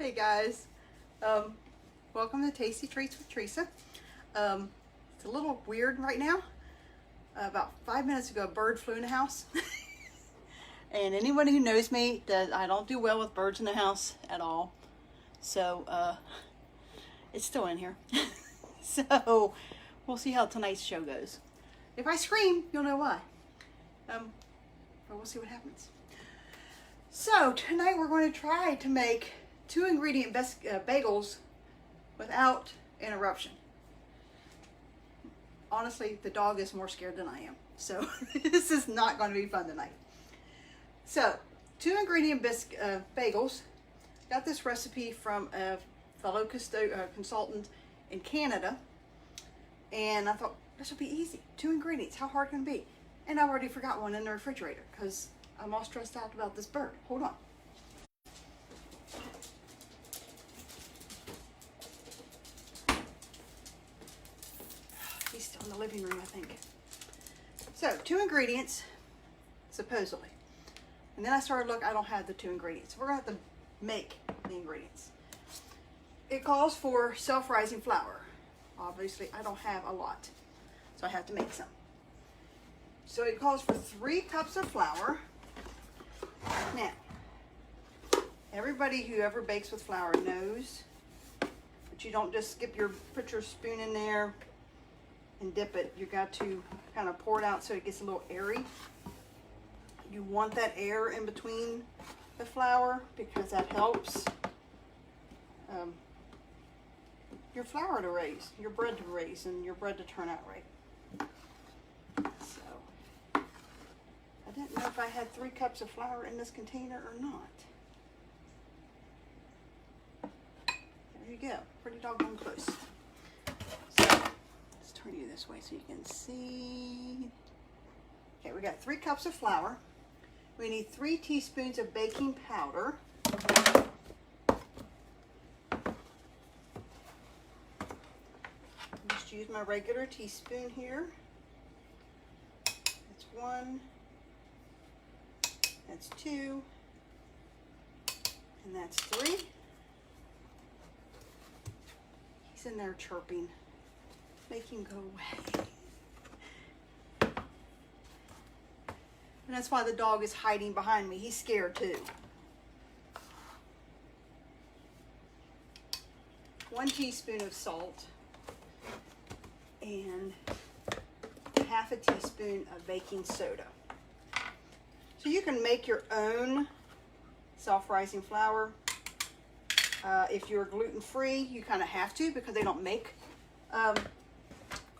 Hey guys, welcome to Tasty Treats with Teresa. It's a little weird right now. About 5 minutes ago, a bird flew in the house. And anybody who knows me, that I don't do well with birds in the house at all. So, it's still in here. So, we'll see how tonight's show goes. If I scream, you'll know why. But we'll see what happens. So, tonight we're going to try to make 2 ingredient bagels without interruption. Honestly, the dog is more scared than I am. So this is not going to be fun tonight. So 2 ingredient bagels. Got this recipe from a fellow consultant in Canada. And I thought, this will be easy. 2 ingredients, how hard can it be? And I've already forgot one in the refrigerator because I'm all stressed out about this bird. Hold on. He's still in the living room, I think. So, 2 ingredients, supposedly. And then I started to look, I don't have the 2 ingredients. We're going to have to make the ingredients. It calls for self-rising flour. Obviously, I don't have a lot, so I have to make some. So it calls for 3 cups of flour. Now, everybody who ever bakes with flour knows that you don't just put your spoon in there and dip it. You got to kind of pour it out so it gets a little airy. You want that air in between the flour because that helps your flour to raise, your bread to raise, and your bread to turn out right. So, I didn't know if I had 3 cups of flour in this container or not. There you go, pretty doggone close. So, let's turn you this way so you can see. Okay, we got 3 cups of flour. We need 3 teaspoons of baking powder. Just use my regular teaspoon here. That's 1. That's 2. And that's 3. He's in there chirping. Make him go away. And that's why the dog is hiding behind me. He's scared too. 1 teaspoon of salt. And ½ teaspoon of baking soda. So you can make your own self-rising flour. If you're gluten-free, you kind of have to because they don't make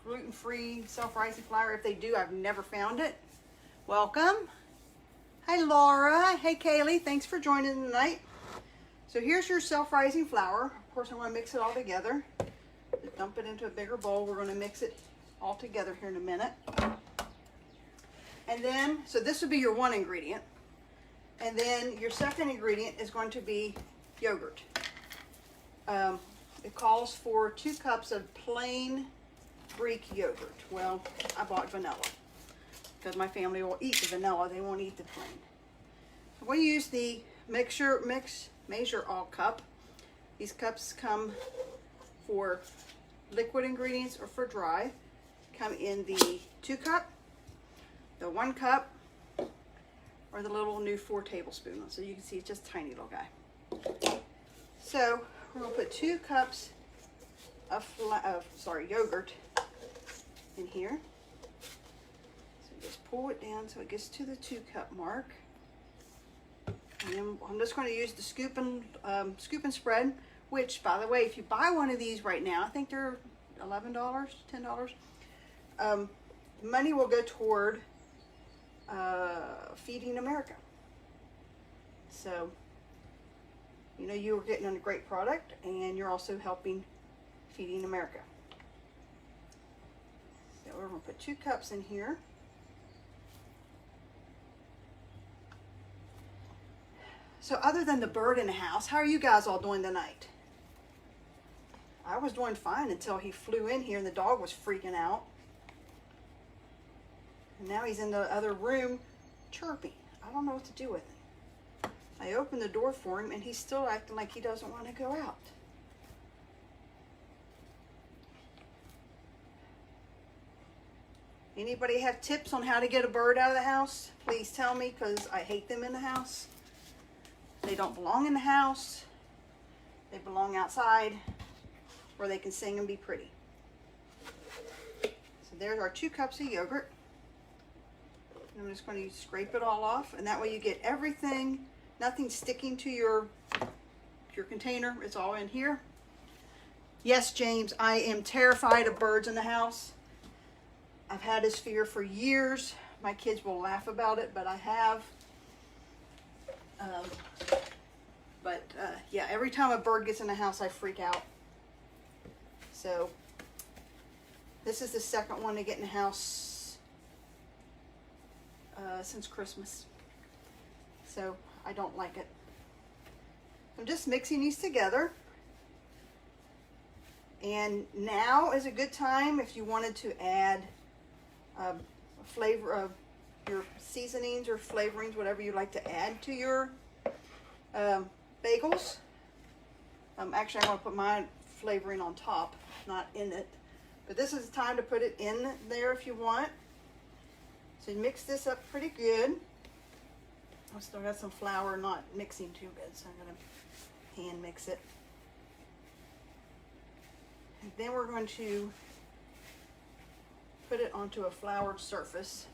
gluten-free self-rising flour. If they do, I've never found it. Welcome. Hi Laura. Hey Kaylee. Thanks for joining tonight. So here's your self-rising flour. Of course, I'm going to mix it all together. Just dump it into a bigger bowl. We're going to mix it all together here in a minute. And then, so this would be your 1 ingredient. And then your 2nd ingredient is going to be yogurt. It calls for 2 cups of plain Greek yogurt. Well, I bought vanilla because my family will eat the vanilla. They won't eat the plain. I'm going to use the measure all cup. These cups come for liquid ingredients or for dry. Come in the 2 cup, the 1 cup, or the little new 4 tablespoons. So you can see it's just a tiny little guy. So we're going to put 2 cups of yogurt in here. So just pull it down so it gets to the 2 cup mark. And then I'm just going to use the scoop and spread, which, by the way, if you buy one of these right now, I think they're $11, $10. Money will go toward Feeding America. So, you know, you're getting a great product and you're also helping Feeding America. So we're going to put 2 cups in here. So other than the bird in the house, how are you guys all doing tonight? I was doing fine until he flew in here and the dog was freaking out. And now he's in the other room chirping. I don't know what to do with him. I opened the door for him and he's still acting like he doesn't want to go out. Anybody have tips on how to get a bird out of the house? Please tell me, because I hate them in the house. They don't belong in the house. They belong outside where they can sing and be pretty. So there's our 2 cups of yogurt. I'm just going to scrape it all off, and that way you get everything, nothing sticking to your container. It's all in here. Yes, James, I am terrified of birds in the house. I've had this fear for years. My kids will laugh about it, but I have. Yeah, every time a bird gets in the house, I freak out. So this is the second one to get in the house since Christmas. So I don't like it. I'm just mixing these together. And now is a good time if you wanted to add a flavor of your seasonings or flavorings, whatever you like to add to your bagels. Actually, I'm going to put my flavoring on top, not in it. But this is the time to put it in there if you want. So you mix this up pretty good. I still got some flour not mixing too good, so I'm going to hand mix it. And then we're going to put it onto a floured surface.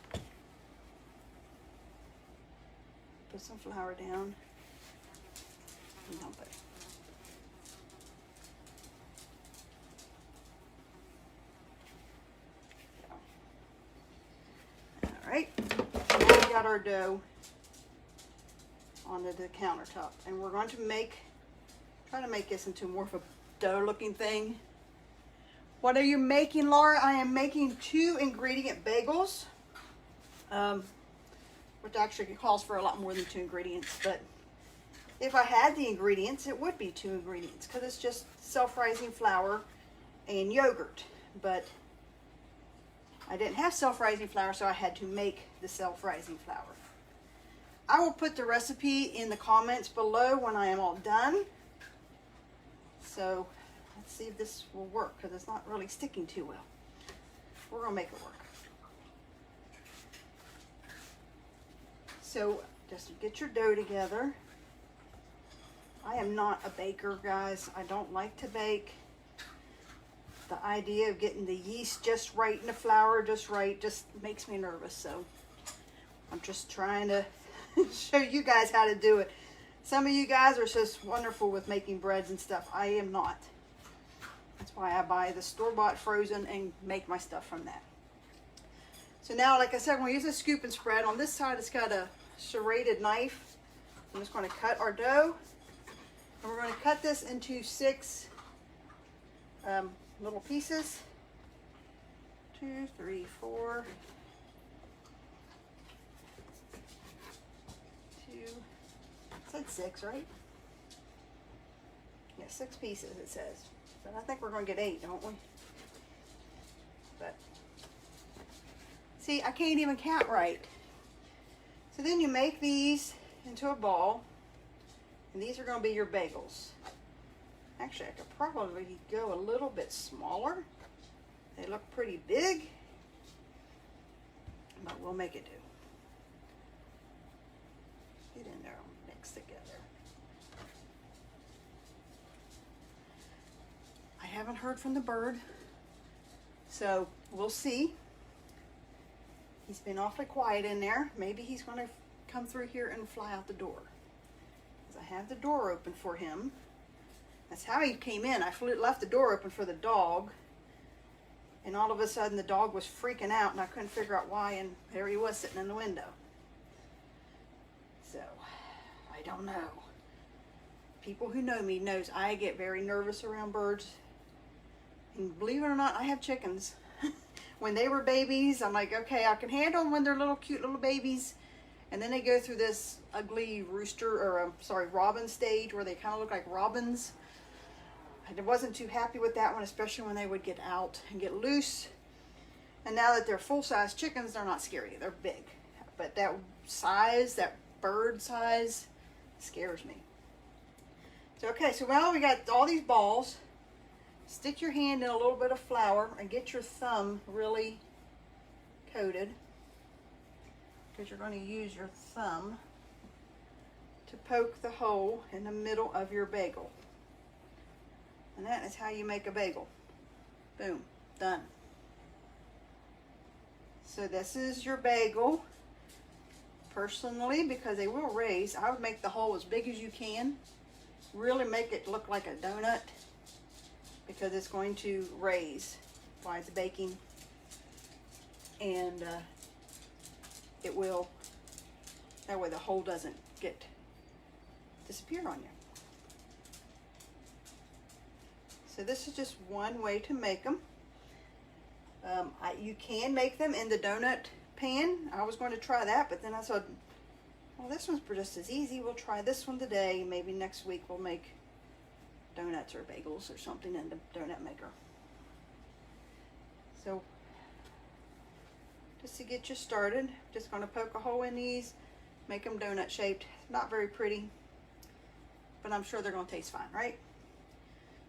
Put some flour down and dump it. All right, now we got our dough onto the countertop, and we're going to try to make this into more of a dough looking thing. What are you making, Laura? I am making 2 ingredient bagels, which actually calls for a lot more than 2 ingredients, but if I had the ingredients, it would be 2 ingredients, because it's just self-rising flour and yogurt, but I didn't have self-rising flour, so I had to make the self-rising flour. I will put the recipe in the comments below when I am all done. So let's see if this will work, because it's not really sticking too well. We're going to make it work. So just get your dough together. I am not a baker, guys. I don't like to bake. The idea of getting the yeast just right and the flour just right just makes me nervous. So I'm just trying to show you guys how to do it. Some of you guys are just wonderful with making breads and stuff. I am not. That's why I buy the store-bought frozen and make my stuff from that. So now, like I said, I'm going to use a scoop and spread. On this side, it's got a serrated knife. I'm just going to cut our dough. And we're going to cut this into 6 little pieces. 2, 3, 4. 2. It said 6, right? Yeah, 6 pieces it says. But I think we're going to get 8, don't we? But see, I can't even count right. So then you make these into a ball, and these are going to be your bagels. Actually, I could probably go a little bit smaller. They look pretty big, but we'll make it do. Get in there and mix together. I haven't heard from the bird, so we'll see. He's been awfully quiet in there. Maybe he's going to come through here and fly out the door. Because I have the door open for him. That's how he came in. I left the door open for the dog. And all of a sudden the dog was freaking out and I couldn't figure out why, and there he was sitting in the window. So, I don't know. People who know me knows I get very nervous around birds. And believe it or not, I have chickens. When they were babies, I'm like, okay, I can handle them when they're little cute little babies. And then they go through this ugly robin stage where they kind of look like robins. I wasn't too happy with that one, especially when they would get out and get loose. And now that they're full-size chickens, they're not scary. They're big. But that size, that bird size, Scares me. So, okay, so now we got all these balls. Stick your hand in a little bit of flour and get your thumb really coated, because you're going to use your thumb to poke the hole in the middle of your bagel. And that is how you make a bagel. Boom, done. So this is your bagel. Personally, because they will raise, I would make the hole as big as you can. Really make it look like a donut, because it's going to raise while it's baking. And it will, that way the hole doesn't disappear on you. So this is just one way to make them. You can make them in the donut pan. I was going to try that, but then I thought, well, this one's just as easy. We'll try this one today. Maybe next week we'll make donuts or bagels or something in the donut maker. So just to get you started, just going to poke a hole in these, make them donut shaped. Not very pretty, but I'm sure they're going to taste fine, right?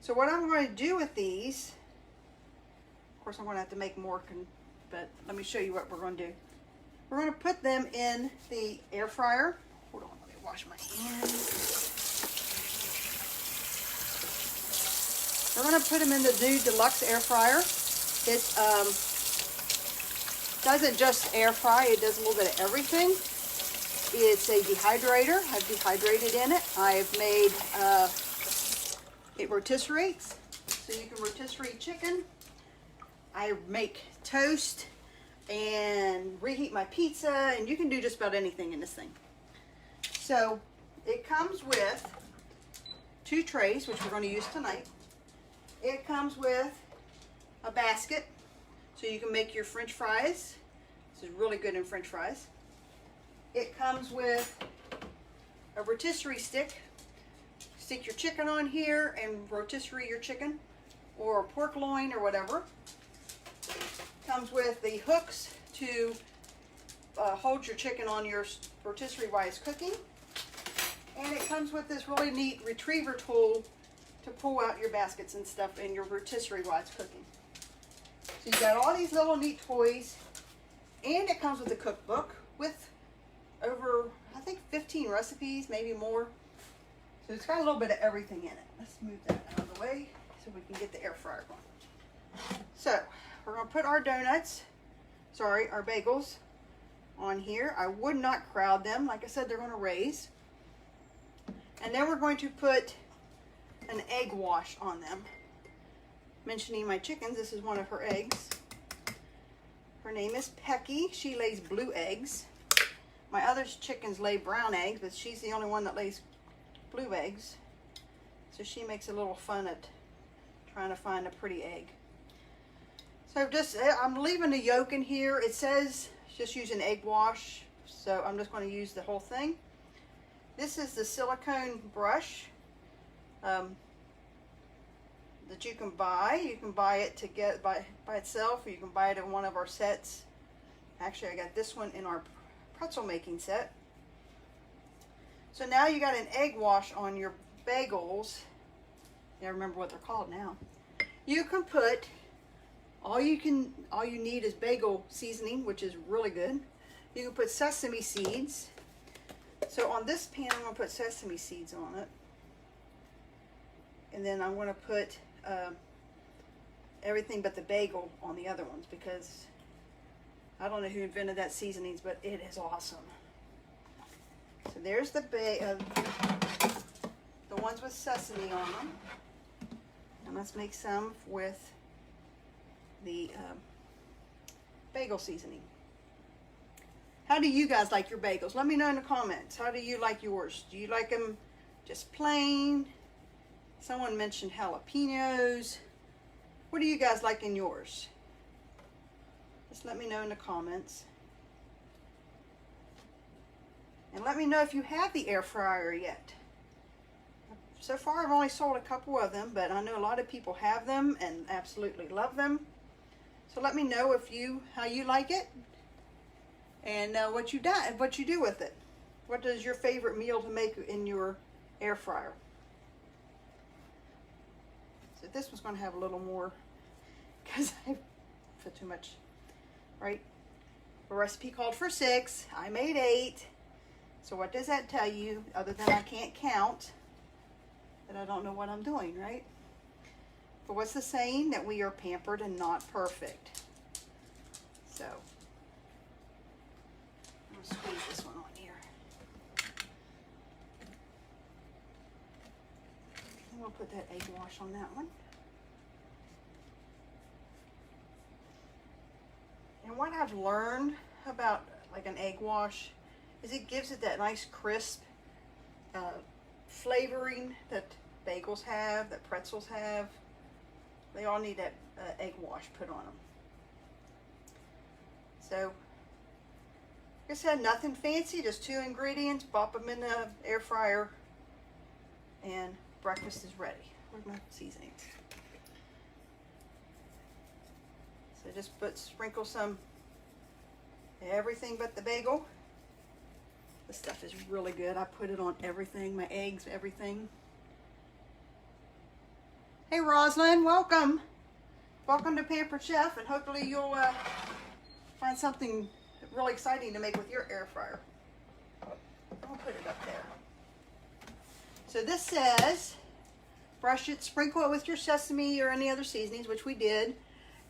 So what I'm going to do with these, of course I'm going to have to make more, but let me show you what we're going to do. We're going to put them in the air fryer. Hold on, let me wash my hands. We're going to put them in the new Deluxe air fryer. It doesn't just air fry, it does a little bit of everything. It's a dehydrator. I've dehydrated in it. I've made, it rotisseries, so you can rotisserie chicken. I make toast and reheat my pizza, and you can do just about anything in this thing. So it comes with 2 trays, which we're going to use tonight. It comes with a basket, so you can make your French fries. This is really good in French fries. It comes with a rotisserie stick. Stick your chicken on here and rotisserie your chicken, or pork loin or whatever. Comes with the hooks to hold your chicken on your rotisserie while it's cooking. And it comes with this really neat retriever tool to pull out your baskets and stuff in your rotisserie while it's cooking. So you got all these little neat toys, and it comes with a cookbook with over, I think, 15 recipes, maybe more. So it's got a little bit of everything in it. Let's move that out of the way so we can get the air fryer going. So we're going to put our donuts, our bagels on here. I would not crowd them. Like I said, they're going to raise. And then we're going to put an egg wash on them. Mentioning my chickens, this is one of her eggs. Her name is Pecky. She lays blue eggs. My other chickens lay brown eggs, but she's the only one that lays blue eggs. So she makes a little fun at trying to find a pretty egg. So I'm leaving the yolk in here. It says just use an egg wash, so I'm just going to use the whole thing. This is the silicone brush that you can buy. You can buy it by itself, or you can buy it in one of our sets. Actually, I got this one in our pretzel making set. So now you got an egg wash on your bagels. Yeah, I remember what they're called now. You can put all you need is bagel seasoning, which is really good. You can put sesame seeds. So on this pan, I'm going to put sesame seeds on it. And then I'm going to put everything but the bagel on the other ones, because I don't know who invented that seasonings, but it is awesome. So there's the ones with sesame on them. And let's make some with the bagel seasoning. How do you guys like your bagels? Let me know in the comments. How do you like yours? Do you like them just plain? Someone mentioned jalapenos. What do you guys like in yours? Just let me know in the comments. And let me know if you have the air fryer yet. So far I've only sold a couple of them, but I know a lot of people have them and absolutely love them. So let me know how you like it, and what you do with it. What is your favorite meal to make in your air fryer? So this one's going to have a little more because I put too much, right? A recipe called for 6. I made 8. So what does that tell you other than I can't count? That I don't know what I'm doing, right? But what's the saying? That we are pampered and not perfect. So, I'm going to squeeze this one on here. And we'll put that egg wash on that one. And what I've learned about like an egg wash is it gives it that nice crisp flavoring that bagels have, that pretzels have. They all need that egg wash put on them. So, like I said, nothing fancy, just 2 ingredients, pop them in the air fryer, and breakfast is ready. Where's my seasonings? So just sprinkle some everything but the bagel. This stuff is really good. I put it on everything, my eggs, everything. Hey Rosalind, welcome. Welcome to Pampered Chef, and hopefully you'll find something really exciting to make with your air fryer. I'll put it up there. So this says, brush it, sprinkle it with your sesame or any other seasonings, which we did.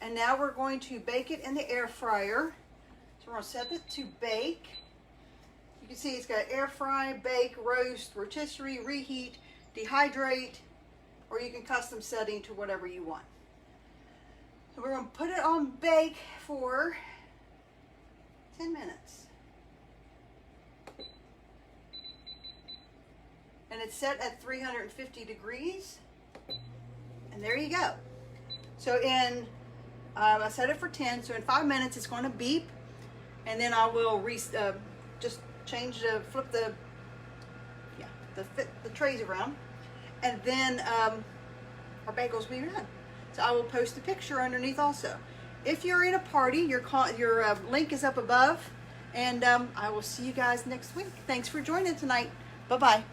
And now we're going to bake it in the air fryer. So we're going to set it to bake. You can see it's got air fry, bake, roast, rotisserie, reheat, dehydrate, or you can custom setting to whatever you want. So we're going to put it on bake for 10 minutes. And it's set at 350 degrees. And there you go. So I set it for 10, so in 5 minutes it's going to beep. And then I will just flip the trays around. And then our bagels will be done. So I will post a picture underneath also. If you're in a party, your link is up above. And I will see you guys next week. Thanks for joining tonight. Bye-bye.